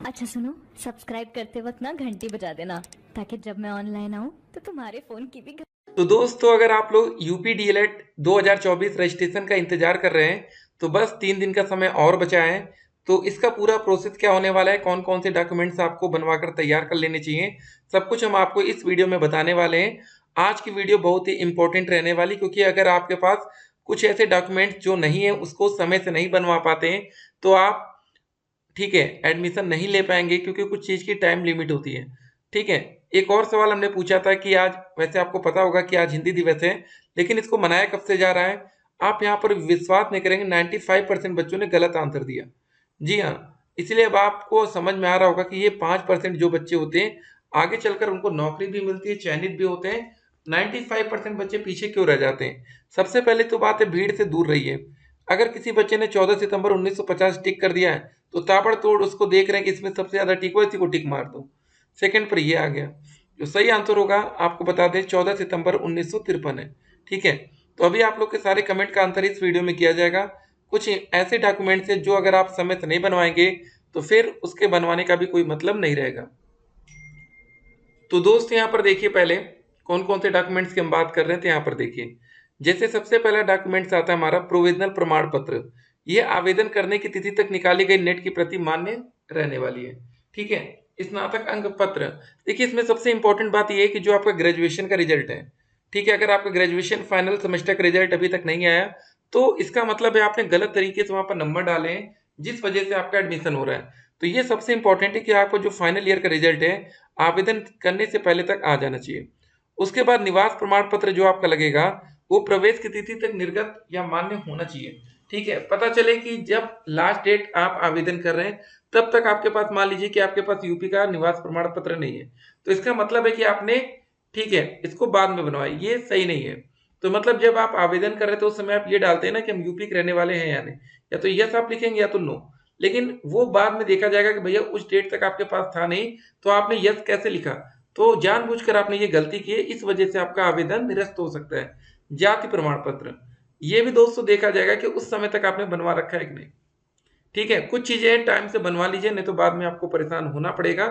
अच्छा सुनो, सब्सक्राइब करते वक्त ना घंटी बजा देना ताकि जब मैं ऑनलाइन आऊँ तो तुम्हारे फोन की भी तो दोस्तों, अगर आप लोग यूपी डीएलएड 2024 रजिस्ट्रेशन का इंतजार कर रहे हैं तो बस 3 दिन का समय और बचा है। तो इसका पूरा प्रोसेस क्या होने वाला है, कौन कौन से डॉक्यूमेंट्स आपको बनवाकर तैयार कर लेने चाहिए, सब कुछ हम आपको इस वीडियो में बताने वाले हैं। आज की वीडियो बहुत ही इंपॉर्टेंट रहने वाली, क्योंकि अगर आपके पास कुछ ऐसे डॉक्यूमेंट्स जो नहीं है उसको समय से नहीं बनवा पाते हैं तो आप, ठीक है, एडमिशन नहीं ले पाएंगे, क्योंकि कुछ चीज की टाइम लिमिट होती है। ठीक है। एक और सवाल हमने पूछा था कि आज, वैसे आपको पता होगा कि आज हिंदी दिवस है, लेकिन इसको मनाया कब से जा रहा है? आप यहाँ पर विश्वास नहीं करेंगे, 95% बच्चों ने गलत आंसर दिया। जी हाँ। इसलिए अब आपको समझ में आ रहा होगा कि ये 5% जो बच्चे होते हैं आगे चलकर उनको नौकरी भी मिलती है, चयनित भी होते हैं। 95% बच्चे पीछे क्यों रह जाते हैं? सबसे पहले तो बात है, भीड़ से दूर रहिए। अगर किसी बच्चे ने 14 सितंबर 1950 टिक कर दिया है तो ताबड़तोड़ उसको देख रहे हैं कि इसमें सबसे ज्यादा टिक हुआ, इसी को टिक मार दो। सेकंड पर ये आ गया। जो सही आंसर होगा आपको बता दें, 14 सितंबर 1953 है। ठीक है। तो अभी आप लोग के सारे कमेंट का आंसर इस वीडियो में किया जाएगा। कुछ ऐसे डॉक्यूमेंट्स है जो अगर आप समय से नहीं बनवाएंगे तो फिर उसके बनवाने का भी कोई मतलब नहीं रहेगा। तो दोस्त, यहाँ पर देखिए, पहले कौन कौन से डॉक्यूमेंट्स की हम बात कर रहे थे, यहाँ पर देखिए। जैसे सबसे पहला डॉक्यूमेंट्स आता है हमारा प्रोविजनल प्रमाण पत्र। ये आवेदन करने की तिथि तक निकाली गई नेट की प्रति मान्य रहने वाली है। ठीक है। स्नातक अंक पत्र। देखिए, इसमें सबसे इंपॉर्टेंट बात यह है कि जो आपका ग्रेजुएशन का रिजल्ट है, ठीक है, अगर आपका ग्रेजुएशन फाइनल सेमेस्टर का रिजल्ट अभी तक नहीं आया तो इसका मतलब है आपने गलत तरीके से वहां पर नंबर डाले हैं, जिस वजह से आपका एडमिशन हो रहा है। तो ये सबसे इंपॉर्टेंट है कि आपका जो फाइनल ईयर का रिजल्ट है आवेदन करने से पहले तक आ जाना चाहिए। उसके बाद निवास प्रमाण पत्र जो आपका लगेगा वो प्रवेश की तिथि तक निर्गत या मान्य होना चाहिए। ठीक है। पता चले कि जब लास्ट डेट आप आवेदन कर रहे हैं तब तक आपके पास, मान लीजिए कि आपके पास यूपी का निवास प्रमाण पत्र नहीं है, तो इसका मतलब है कि आपने, ठीक है, इसको बाद में बनवाया, ये सही नहीं है। तो मतलब जब आप आवेदन कर रहे थे उस समय आप ये डालते हैं ना कि हम यूपी के रहने वाले हैं या नहीं, या तो यस आप लिखेंगे या तो नो। लेकिन वो बाद में देखा जाएगा कि भैया उस डेट तक आपके पास था नहीं, तो आपने यस कैसे लिखा? तो जानबूझकर आपने ये गलती की है, इस वजह से आपका आवेदन निरस्त हो सकता है। जाति प्रमाण पत्र, ये भी दोस्तों देखा जाएगा कि उस समय तक आपने बनवा रखा है कि नहीं। ठीक है। कुछ चीजें टाइम से बनवा लीजिए, नहीं तो बाद में आपको परेशान होना पड़ेगा।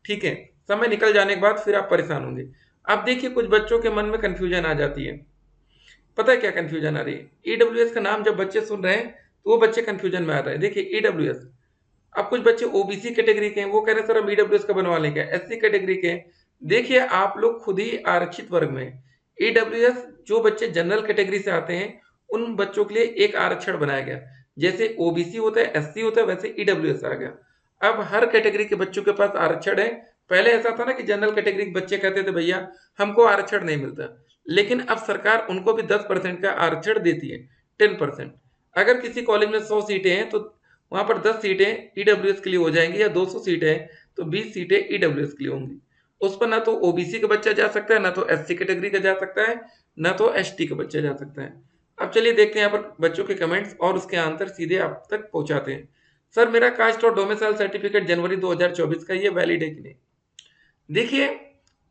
ठीक है। समय निकल जाने के बाद फिर आप परेशान होंगे। अब देखिए, कुछ बच्चों के मन में कंफ्यूजन आ जाती है। पता है क्या कंफ्यूजन आ रही है? ईडब्ल्यूएस का नाम जब बच्चे सुन रहे हैं तो वो बच्चे कंफ्यूजन में आ रहे हैं। देखिए, ईडब्ल्यूएस, अब कुछ बच्चे ओबीसी कैटेगरी के हैं, वो कह रहे हैं सर हम ईडब्ल्यूएस का बनवा लेंगे। एससी कैटेगरी के हैं, देखिए आप लोग खुद ही आरक्षित वर्ग में हैं। ईडब्ल्यूएस, जो बच्चे जनरल कैटेगरी से आते हैं उन बच्चों के लिए एक आरक्षण बनाया गया। जैसे ओबीसी होता है, एससी होता है, वैसे ईडब्ल्यूएस आ गया। अब हर कैटेगरी के बच्चों के पास आरक्षण है। पहले ऐसा था ना कि जनरल कैटेगरी के बच्चे कहते थे भैया हमको आरक्षण नहीं मिलता, लेकिन अब सरकार उनको भी 10% का आरक्षण देती है, 10%। अगर किसी कॉलेज में 100 सीटें हैं तो वहां पर 10 सीटें ईडब्ल्यूएस के लिए हो जाएंगी, या 200 सीटें हैं तो 20 सीटें ईडब्ल्यूएस के लिए होंगी। उस पर ना तो ओबीसी का बच्चा जा सकता है, ना तो एससी कैटेगरी का जा सकता है, ना तो एसटी का बच्चा जा सकता है। अब चलिए देखते हैं यहाँ पर बच्चों के कमेंट्स और उसके आंसर सीधे आप तक पहुंचाते हैं। सर मेरा कास्ट और डोमिसाइल सर्टिफिकेट जनवरी 2024 का, ये वैलिड है कि नहीं? देखिए,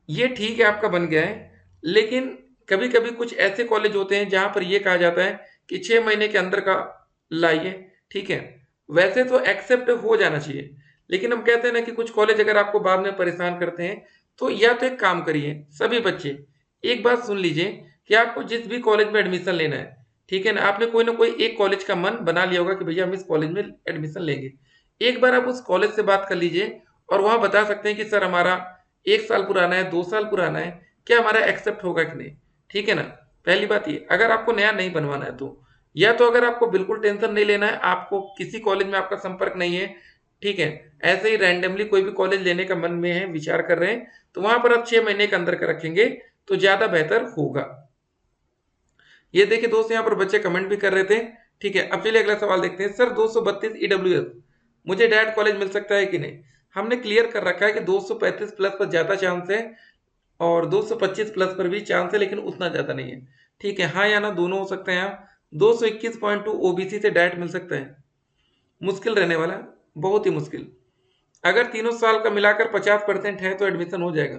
ये ठीक है आपका बन गया है, लेकिन कभी कभी कुछ ऐसे कॉलेज होते हैं जहां पर ये कहा जाता है कि 6 महीने के अंदर का लाइए। ठीक है। वैसे तो एक्सेप्ट हो जाना चाहिए, लेकिन हम कहते हैं ना कि कुछ कॉलेज अगर आपको बाद में परेशान करते हैं, तो या तो एक काम करिए सभी बच्चे, एक बात सुन लीजिए कि आपको जिस भी कॉलेज में एडमिशन लेना है, ठीक है ना, आपने कोई ना कोई एक कॉलेज का मन बना लिया होगा कि भैया हम इस कॉलेज में एडमिशन लेंगे। एक बार आप उस कॉलेज से बात कर लीजिए और वहां बता सकते हैं कि सर हमारा 1 साल पुराना है, 2 साल पुराना है, क्या हमारा एक्सेप्ट होगा कि नहीं। ठीक है ना। पहली बात ये, अगर आपको नया नहीं बनवाना है तो, या तो अगर आपको बिल्कुल टेंशन नहीं लेना है, आपको किसी कॉलेज में आपका संपर्क नहीं है, ठीक है, ऐसे ही रैंडमली कोई भी कॉलेज लेने का मन में है, विचार कर रहे हैं, तो वहां पर आप 6 महीने के अंदर का रखेंगे तो ज्यादा बेहतर होगा। ये देखिए दोस्त, यहाँ पर बच्चे कमेंट भी कर रहे थे। ठीक है। अब चलिए अगला सवाल देखते हैं। सर 232 ईडब्ल्यूएस मुझे डायरेक्ट कॉलेज मिल सकता है कि नहीं? हमने क्लियर कर रखा है कि 235 प्लस पर ज्यादा चांस है और 225 प्लस पर भी चांस है, लेकिन उतना ज्यादा नहीं है। ठीक है। हाँ या ना दोनों हो सकते हैं। आप 221.2 ओबीसी से डायरेक्ट मिल सकता है, मुश्किल रहने वाला है, बहुत ही मुश्किल। अगर तीनों साल का मिलाकर 50% है तो एडमिशन हो जाएगा।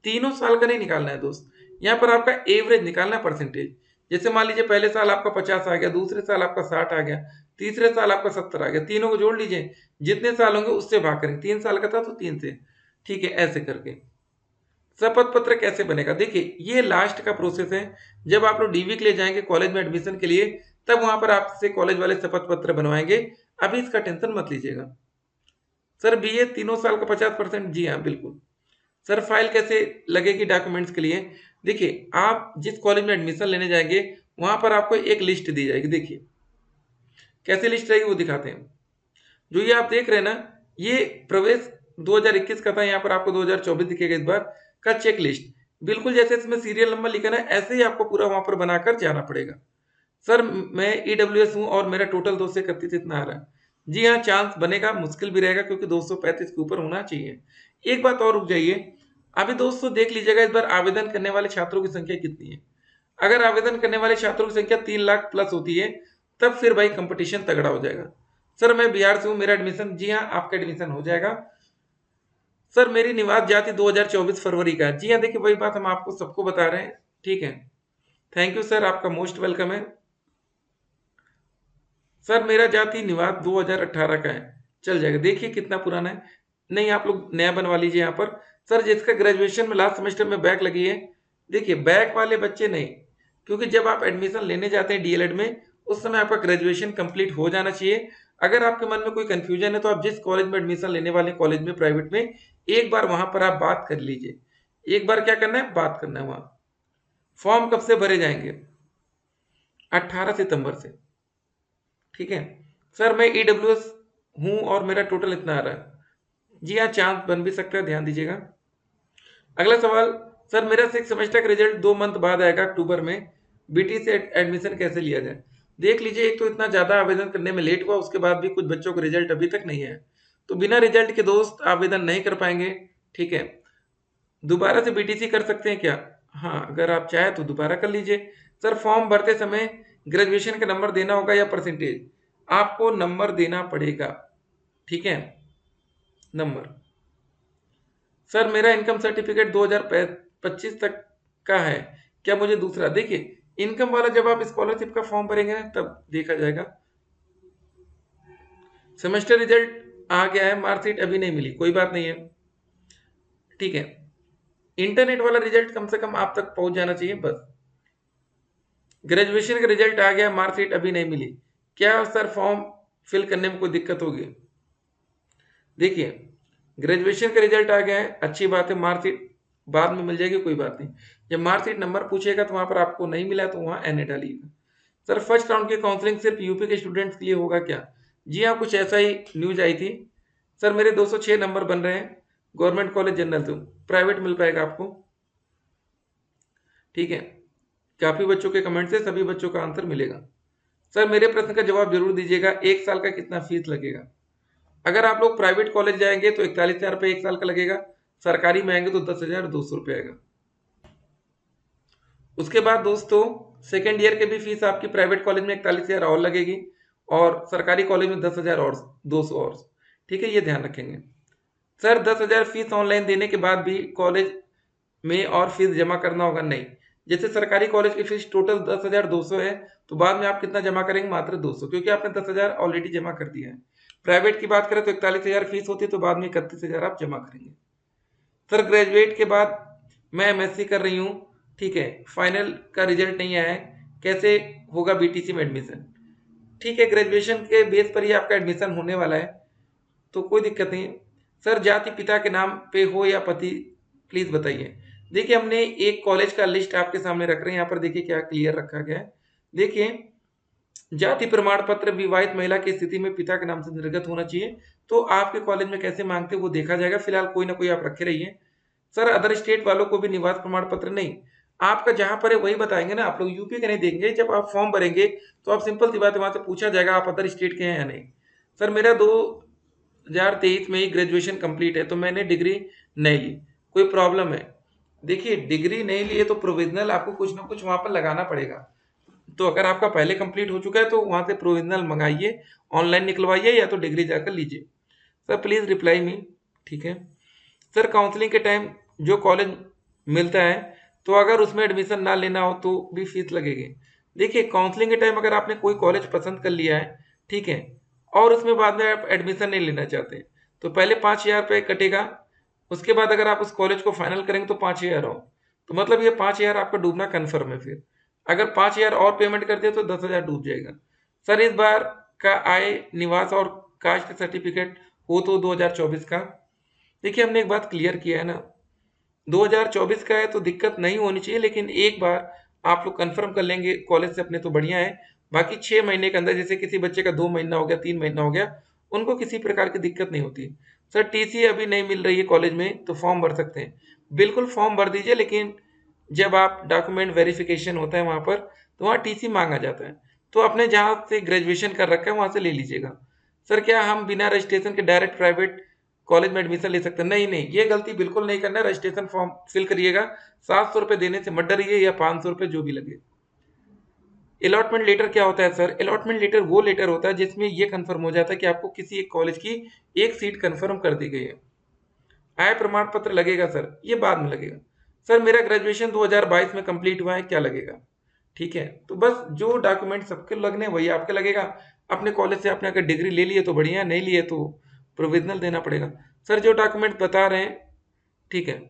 तीनों साल का नहीं निकालना है दोस्त, यहाँ पर आपका एवरेज निकालना है, परसेंटेज। जैसे मान लीजिए पहले साल आपका 50 आ गया, दूसरे साल आपका 60 आ गया, तीसरे साल आपका 70 आ गया, तीनों को जोड़ लीजिए, जितने साल होंगे उससे भाग करेंगे। 3 साल का था तो 3 से, ठीक है, ऐसे करके। शपथ पत्र कैसे बनेगा, देखिए ये लास्ट का प्रोसेस है। जब आप लोग डीवी के लिए जाएंगे कॉलेज में एडमिशन के लिए, तब वहां पर आपसे कॉलेज वाले शपथ पत्र बनवाएंगे। अभी इसका टेंशन मत लीजिएगा। सर बीए तीनों साल का 50%, जी हाँ बिल्कुल। सर फाइल कैसे लगेगी डॉक्यूमेंट्स के लिए, देखिए आप जिस कॉलेज में एडमिशन लेने जाएंगे वहां पर आपको एक लिस्ट दी जाएगी। देखिए कैसे लिस्ट रहेगी वो दिखाते हैं। जो ये आप देख रहे हैं ना, ये प्रवेश 2021 का था, यहाँ पर आपको 2024 दिखेगा इस बार का चेक लिस्ट। बिल्कुल जैसे इसमें सीरियल नंबर लिखा ना, ऐसे ही आपको पूरा वहां पर बनाकर जाना पड़ेगा। सर मैं ईडब्ल्यूएस हूँ और मेरा टोटल 231 इतना आ रहा है। जी हाँ, चांस बनेगा, मुश्किल भी रहेगा क्योंकि 235 के ऊपर होना चाहिए। एक बात और रुक जाइए, अभी दोस्तों देख लीजिएगा इस बार आवेदन करने वाले छात्रों की संख्या कितनी है। अगर आवेदन करने वाले छात्रों की संख्या 3 लाख प्लस होती है, तब फिर भाई कंपटीशन तगड़ा हो जाएगा। सर मैं बिहार से हूँ, मेरा एडमिशन, जी हाँ आपका एडमिशन हो जाएगा। सर मेरी निवास जाति 2024 फरवरी का है। जी हाँ, देखिए वही बात हम आपको सबको बता रहे हैं, ठीक है। थैंक यू सर, आपका मोस्ट वेलकम है। सर मेरा जाति निवास 2018 का है, चल जाएगा। देखिए कितना पुराना है, नहीं आप लोग नया बनवा लीजिए यहाँ पर। सर जिसका ग्रेजुएशन में लास्ट सेमेस्टर में बैक लगी है, देखिए बैक वाले बच्चे नहीं, क्योंकि जब आप एडमिशन लेने जाते हैं डीएलएड में, उस समय आपका ग्रेजुएशन कंप्लीट हो जाना चाहिए। अगर आपके मन में कोई कंफ्यूजन है तो आप जिस कॉलेज में एडमिशन लेने वाले कॉलेज में प्राइवेट में, एक बार वहां पर आप बात कर लीजिए। एक बार क्या करना है, बात करना है वहां। फॉर्म कब से भरे जाएंगे, 18 सितंबर से, ठीक है। सर मैं ईडब्ल्यूएस हूं और मेरा टोटल इतना आ रहा है। जी हाँ, चांस बन भी सकता है, ध्यान दीजिएगा। अगला सवाल, सर मेरा 6 सेमेस्टर का रिजल्ट 2 मंथ बाद आएगा अक्टूबर में, बीटी से एडमिशन कैसे लिया जाए। देख लीजिए, एक तो इतना ज्यादा आवेदन करने में लेट हुआ, उसके बाद भी कुछ बच्चों का रिजल्ट अभी तक नहीं है, तो बिना रिजल्ट के दोस्त आवेदन नहीं कर पाएंगे, ठीक है। दोबारा से बीटीसी कर सकते हैं क्या, हाँ अगर आप चाहें तो दोबारा कर लीजिए। सर फॉर्म भरते समय ग्रेजुएशन का नंबर देना होगा या परसेंटेज, आपको नंबर देना पड़ेगा, ठीक है, नंबर। सर मेरा इनकम सर्टिफिकेट 2025 तक का है, क्या मुझे दूसरा, देखिए इनकम वाला जब आप स्कॉलरशिप का फॉर्म भरेंगे ना तब देखा जाएगा। सेमेस्टर रिजल्ट आ गया है, मार्कशीट अभी नहीं मिली, कोई बात नहीं है, ठीक है। इंटरनेट वाला रिजल्ट कम से कम आप तक पहुंच जाना चाहिए बस। ग्रेजुएशन का रिजल्ट आ गया, मार्कशीट अभी नहीं मिली, क्या सर फॉर्म फिल करने में कोई दिक्कत होगी। देखिए ग्रेजुएशन का रिजल्ट आ गया है, अच्छी बात है, मार्कशीट बाद में मिल जाएगी, कोई बात नहीं। जब मार्कशीट नंबर पूछेगा तो वहां पर आपको नहीं मिला तो वहां एनए डालिएगा। सर फर्स्ट राउंड की काउंसलिंग सिर्फ यूपी के स्टूडेंट्स के लिए होगा क्या, जी हाँ कुछ ऐसा ही न्यूज आई थी। सर मेरे 206 नंबर बन रहे हैं, गवर्नमेंट कॉलेज जनरल से, प्राइवेट मिल पाएगा आपको, ठीक है। काफी बच्चों के कमेंट से सभी बच्चों का आंसर मिलेगा। सर मेरे प्रश्न का जवाब जरूर दीजिएगा, एक साल का कितना फीस लगेगा। अगर आप लोग प्राइवेट कॉलेज जाएंगे तो 41,000 रुपये एक साल का लगेगा, सरकारी में आएंगे तो 10,200 रुपये आएगा। उसके बाद दोस्तों सेकेंड ईयर के भी फीस आपकी प्राइवेट कॉलेज में 41,000 और लगेगी, और सरकारी कॉलेज में 10,000 और 200 और, ठीक है, ये ध्यान रखेंगे। सर 10,000 फीस ऑनलाइन देने के बाद भी कॉलेज में और फीस जमा करना होगा, नहीं। जैसे सरकारी कॉलेज की फीस टोटल 10,200 है, तो बाद में आप कितना जमा करेंगे, मात्र 200, क्योंकि आपने 10,000 ऑलरेडी जमा कर दिया है। प्राइवेट की बात करें तो 41,000 फीस होती है, तो बाद में 31,000 आप जमा करेंगे। सर ग्रेजुएट के बाद मैं एमएससी कर रही हूँ, ठीक है, फाइनल का रिजल्ट नहीं आया है, कैसे होगा बीटीसी में एडमिशन, ठीक है, ग्रेजुएशन के बेस पर ही आपका एडमिशन होने वाला है, तो कोई दिक्कत नहीं है। सर जाति पिता के नाम पे हो या पति, प्लीज बताइए। देखिए हमने एक कॉलेज का लिस्ट आपके सामने रख रहे हैं, यहाँ पर देखिए क्या क्लियर रखा गया है। देखिए जाति प्रमाण पत्र विवाहित महिला की स्थिति में पिता के नाम से निर्गत होना चाहिए, तो आपके कॉलेज में कैसे मांगते वो देखा जाएगा, फिलहाल कोई ना कोई आप रखे रहिए। सर अदर स्टेट वालों को भी निवास प्रमाण पत्र नहीं, आपका जहां पर है वही बताएंगे ना, आप लोग यूपी का नहीं देंगे। जब आप फॉर्म भरेंगे तो आप सिंपल सी बात है, वहां से पूछा जाएगा आप अदर स्टेट के हैं या नहीं। सर मेरा 2023 में ही ग्रेजुएशन कंप्लीट है, तो मैंने डिग्री नहीं ली, कोई प्रॉब्लम है। देखिए डिग्री नहीं ली है तो प्रोविजनल आपको कुछ ना कुछ वहां पर लगाना पड़ेगा, तो अगर आपका पहले कंप्लीट हो चुका है तो वहां से प्रोविजनल मंगाइए, ऑनलाइन निकलवाइए या तो डिग्री जाकर लीजिए। सर प्लीज रिप्लाई मी, ठीक है। सर काउंसलिंग के टाइम जो कॉलेज मिलता है, तो अगर उसमें एडमिशन ना लेना हो तो भी फीस लगेगी। देखिए काउंसलिंग के टाइम अगर आपने कोई कॉलेज पसंद कर लिया है, ठीक है, और उसमें बाद में आप एडमिशन नहीं लेना चाहते, तो पहले 5,000 रुपये कटेगा। उसके बाद अगर आप उस कॉलेज को फाइनल करेंगे तो 5,000 हो, तो मतलब ये 5,000 आपका डूबना कन्फर्म है। फिर अगर 5,000 और पेमेंट कर दिया तो 10,000 डूब जाएगा। सर इस बार का आय, निवास और कास्ट सर्टिफिकेट हो तो 2024 का। देखिए हमने एक बात क्लियर किया है ना, 2024 का है तो दिक्कत नहीं होनी चाहिए, लेकिन एक बार आप लोग कंफर्म कर लेंगे कॉलेज से अपने तो बढ़िया है। बाकी 6 महीने के अंदर, जैसे किसी बच्चे का 2 महीना हो गया, 3 महीना हो गया, उनको किसी प्रकार की दिक्कत नहीं होती। सर टीसी अभी नहीं मिल रही है कॉलेज में तो फॉर्म भर सकते हैं, बिल्कुल फॉर्म भर दीजिए, लेकिन जब आप डॉक्यूमेंट वेरिफिकेशन होता है वहाँ पर, तो वहाँ टीसी मांगा जाता है, तो अपने जहाँ से ग्रेजुएशन कर रखा है वहाँ से ले लीजिएगा। सर क्या हम बिना रजिस्ट्रेशन के डायरेक्ट प्राइवेट कॉलेज में एडमिशन ले सकते हैं? नहीं नहीं, ये गलती बिल्कुल नहीं करना है। रजिस्ट्रेशन फॉर्म फिल करिएगा, 700 रुपये देने से मत डरिए, या 500 रुपये जो भी लगे। अलॉटमेंट लेटर क्या होता है? सर अलॉटमेंट लेटर वो लेटर होता है जिसमें ये कंफर्म हो जाता है कि आपको किसी एक कॉलेज की एक सीट कंफर्म कर दी गई है। आय प्रमाण पत्र लगेगा सर, ये बाद में लगेगा। सर मेरा ग्रेजुएशन 2022 में कंप्लीट हुआ है, क्या लगेगा? ठीक है, तो बस जो डॉक्यूमेंट सबके लगने वही आपके लगेगा। अपने कॉलेज से आपने अगर डिग्री ले ली है तो बढ़िया, नहीं लिए तो प्रोविजनल देना पड़ेगा। सर जो डॉक्यूमेंट बता रहे हैं, ठीक है,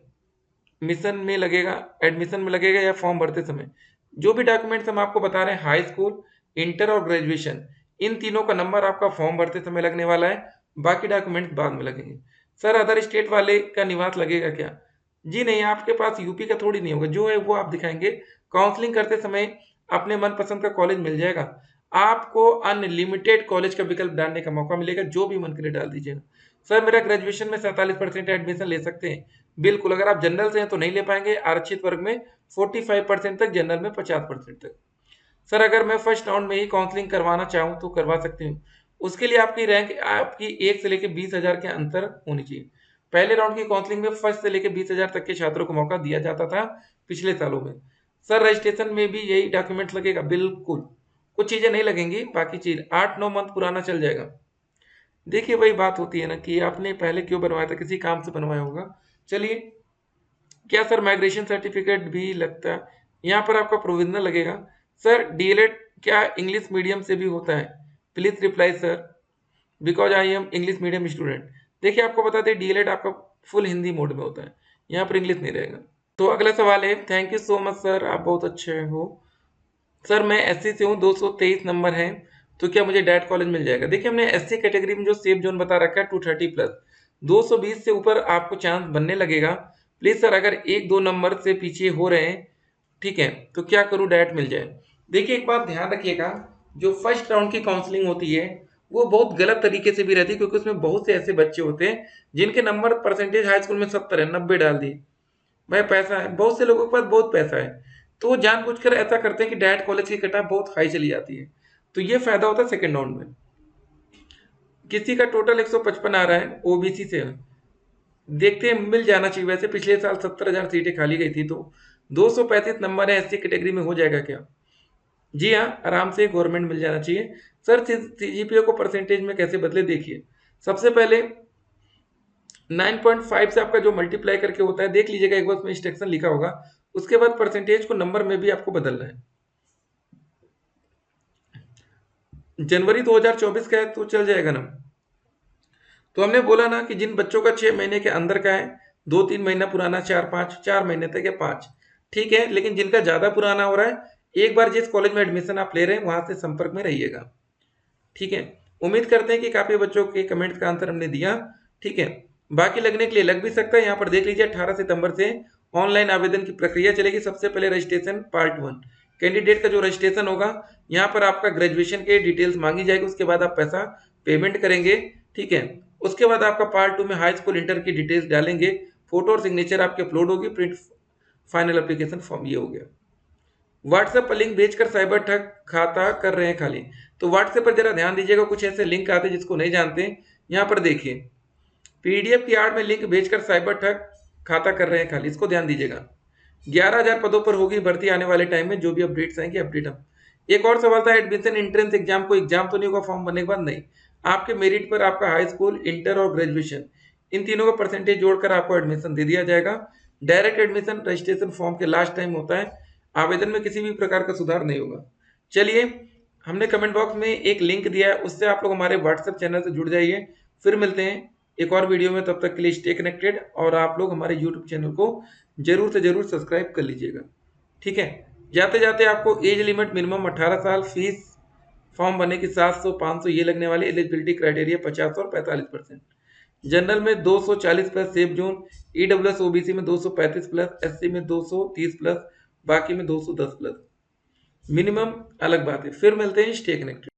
मिशन में लगेगा, एडमिशन में लगेगा या फॉर्म भरते समय, जो भी डॉक्यूमेंट्स हम आपको बता रहे हैं, हाई स्कूल, इंटर और ग्रेजुएशन, इन तीनों का नंबर आपका फॉर्म भरते समय लगने वाला है, बाकी डॉक्यूमेंट्स बाद में लगेंगे। सर अदर स्टेट वाले का निवास लगेगा क्या? जी नहीं, आपके पास यूपी का थोड़ी नहीं होगा, जो है वो आप दिखाएंगे। काउंसलिंग करते समय अपने मनपसंद का कॉलेज मिल जाएगा, आपको अनलिमिटेड कॉलेज का विकल्प डालने का मौका मिलेगा, जो भी मन करे डाल दीजिएगा। सर मेरा ग्रेजुएशन में 47% एडमिशन ले सकते हैं? बिल्कुल, अगर आप जनरल से हैं तो नहीं ले पाएंगे, आरक्षित वर्ग में 45% तक, जनरल में 50% तक। सर अगर मैं फर्स्ट राउंड में ही काउंसलिंग करवाना चाहूँ तो करवा सकती हूँ। उसके लिए आपकी रैंक आपकी 1 से लेकर 20,000 के अंतर होनी चाहिए। पहले राउंड की काउंसलिंग में फर्स्ट से लेकर 20,000 तक के छात्रों को मौका दिया जाता था पिछले सालों में। सर रजिस्ट्रेशन में भी यही डॉक्यूमेंट्स लगेगा? बिल्कुल, कुछ चीज़ें नहीं लगेंगी, बाकी चीज़ 8-9 मंथ पुराना चल जाएगा। देखिए वही बात होती है ना कि आपने पहले क्यों बनवाया था, किसी काम से बनवाया होगा। चलिए, क्या सर माइग्रेशन सर्टिफिकेट भी लगता है? यहाँ पर आपका प्रोविजनल लगेगा। सर डीएलएड क्या इंग्लिश मीडियम से भी होता है? Please reply sir, because I am English medium student. देखिए आपको बता दें, डीएलएड आपका फुल हिंदी मोड में होता है, यहाँ पर इंग्लिश नहीं रहेगा। तो अगला सवाल है, thank you so much sir, आप बहुत अच्छे हो। सर मैं एससी से हूँ, 223 नंबर है, तो क्या मुझे डायरेक्ट कॉलेज मिल जाएगा? देखिए हमने एससी कैटेगरी में जो सेफ जोन बता रखा है 230 प्लस, 220 से ऊपर आपको चांस बनने लगेगा। प्लीज सर अगर 1-2 नंबर से पीछे हो रहे हैं, ठीक है, तो क्या करूँ डायरेक्ट मिल जाए? देखिए एक बात ध्यान रखिएगा, जो फर्स्ट राउंड की काउंसलिंग होती है वो बहुत गलत तरीके से भी रहती है, क्योंकि उसमें बहुत से ऐसे बच्चे होते हैं जिनके नंबर परसेंटेज हाई स्कूल में 70 है, 90 डाल दिए। भाई पैसा है, बहुत से लोगों के पास बहुत पैसा है, तो वो जानबूझकर ऐसा करते हैं कि डायरेक्ट कॉलेज की कट ऑफ बहुत हाई चली जाती है, तो ये फायदा होता है सेकंड राउंड में। किसी का टोटल 155 आ रहा है, ओबीसी से है। देखते हैं, मिल जाना चाहिए, वैसे पिछले साल 70,000 सीटें खाली गई थी, तो 235 नंबर है, एससी कैटेगरी में हो जाएगा क्या? जी हाँ, आराम से गवर्नमेंट मिल जाना चाहिए। सर सीजीपीए को परसेंटेज में कैसे बदले? देखिए सबसे पहले 9.5 से आपका जो मल्टीप्लाई करके होता है, देख लीजिएगा एक बार, उसमें इंस्ट्रक्शन लिखा होगा। उसके बाद परसेंटेज को नंबर में भी आपको बदलना है। जनवरी 2024 का है तो चल जाएगा ना। तो हमने बोला ना कि जिन बच्चों का 6 महीने के अंदर का है, 2-3 महीना पुराना, 4-5, 4 महीने तक या 5, ठीक है, लेकिन जिनका ज्यादा पुराना हो रहा है, एक बार जिस कॉलेज में एडमिशन आप ले रहे हैं वहां से संपर्क में रहिएगा। ठीक है, उम्मीद करते हैं कि काफी बच्चों के कमेंट्स का आंसर हमने दिया। ठीक है, बाकी लगने के लिए लग भी सकता है। यहाँ पर देख लीजिए 18 सितंबर से ऑनलाइन आवेदन की प्रक्रिया चलेगी। सबसे पहले रजिस्ट्रेशन पार्ट 1, कैंडिडेट का जो रजिस्ट्रेशन होगा, यहाँ पर आपका ग्रेजुएशन के डिटेल्स मांगी जाएगी, उसके बाद आप पैसा पेमेंट करेंगे। ठीक है, उसके बाद आपका पार्ट 2 में हाई स्कूल इंटर की डिटेल्स डालेंगे, फोटो और सिग्नेचर आपके अपलोड होगी, प्रिंट फाइनल एप्लीकेशन फॉर्म, ये हो गया। व्हाट्सएप पर लिंक भेजकर साइबर ठग खाता कर रहे हैं खाली, तो व्हाट्सएप पर जरा ध्यान दीजिएगा, कुछ ऐसे लिंक आते हैं जिसको नहीं जानते। यहाँ पर देखिए, पीडीएफ की आड़ में लिंक भेजकर साइबर ठग खाता कर रहे हैं खाली, इसको ध्यान दीजिएगा। 11,000 पदों पर होगी भर्ती आने वाले टाइम में, जो भी अपडेट्स आएंगे अपडेट हम। एक और सवाल था, एडमिशन एंट्रेंस एग्जाम, को एग्जाम तो नहीं होगा फॉर्म बनने के बाद? नहीं, आपके मेरिट पर आपका हाई स्कूल, इंटर और ग्रेजुएशन, इन तीनों का परसेंटेज जोड़कर आपको एडमिशन दे दिया जाएगा। डायरेक्ट एडमिशन रजिस्ट्रेशन फॉर्म के लास्ट टाइम होता है, आवेदन में किसी भी प्रकार का सुधार नहीं होगा। चलिए, हमने कमेंट बॉक्स में एक लिंक दिया है, उससे आप लोग हमारे व्हाट्सएप चैनल से जुड़ जाइए। फिर मिलते हैं एक और वीडियो में, तब तक के लिए स्टे कनेक्टेड, और आप लोग हमारे यूट्यूब चैनल को जरूर से जरूर सब्सक्राइब कर लीजिएगा। ठीक है, जाते जाते आपको एज लिमिट मिनिमम 18 साल, फीस फॉर्म भरने की 700 500 ये लगने वाले, एलिजिबिलिटी क्राइटेरिया 50 और 45%। जनरल में 240 plus safe zone, EWS OBC में 235 प्लस, एससी में 230 प्लस, बाकी में 210 प्लस। मिनिमम अलग बात है। फिर मिलते हैं, स्टे कनेक्टेड।